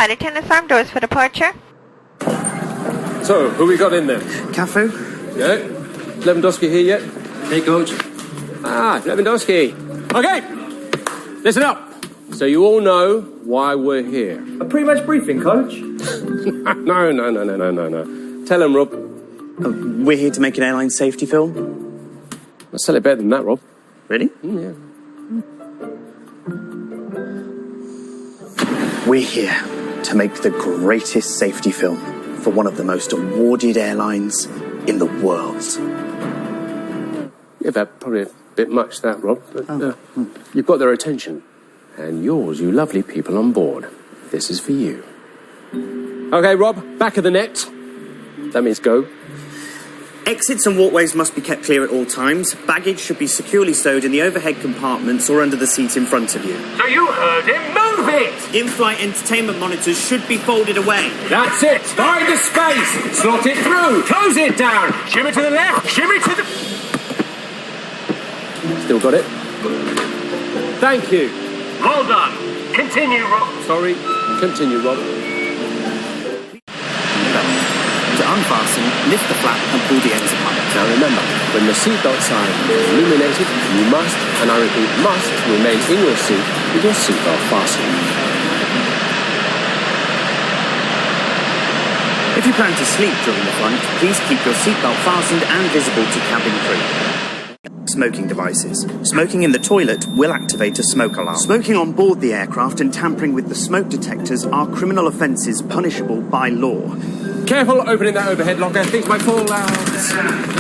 flight attendants, arm doors for departure. So, who we got in there? Cafu? Yeah. Lewandowski here yet? Hey, Coach. Ah, Lewandowski. Okay, listen up. So you all know why we're here. A pre-match briefing, Coach? No. Tell him, Rob. We're here to make an airline safety film. I'll sell it better than that, Rob. Really? Yeah. We're here to make the greatest safety film for one of the most awarded airlines in the world. Yeah, that probably a bit much, that, Rob. But you've got their attention. And yours, you lovely people on board. This is for you. Okay, Rob, back of the net. That means go. Exits and walkways must be kept clear at all times. Baggage should be securely stowed in the overhead compartments or under the seat in front of you. So you heard him. Move it! In-flight entertainment monitors should be folded away. That's it. Find the space. Slot it through. Close it down. Shimmy to the left. Shimmy to the... Still got it? Thank you. Well done. Continue, Rob. Sorry. Continue, Rob. To unfasten, lift the flap and pull the ends apart. Now remember, when the seatbelt sign is illuminated, you must, and I repeat, must remain in your seat with your seatbelt fastened. If you plan to sleep during the flight, please keep your seatbelt fastened and visible to cabin crew. Smoking devices. Smoking in the toilet will activate a smoke alarm. Smoking on board the aircraft and tampering with the smoke detectors are criminal offences punishable by law. Careful opening that overhead locker. Things might fall out.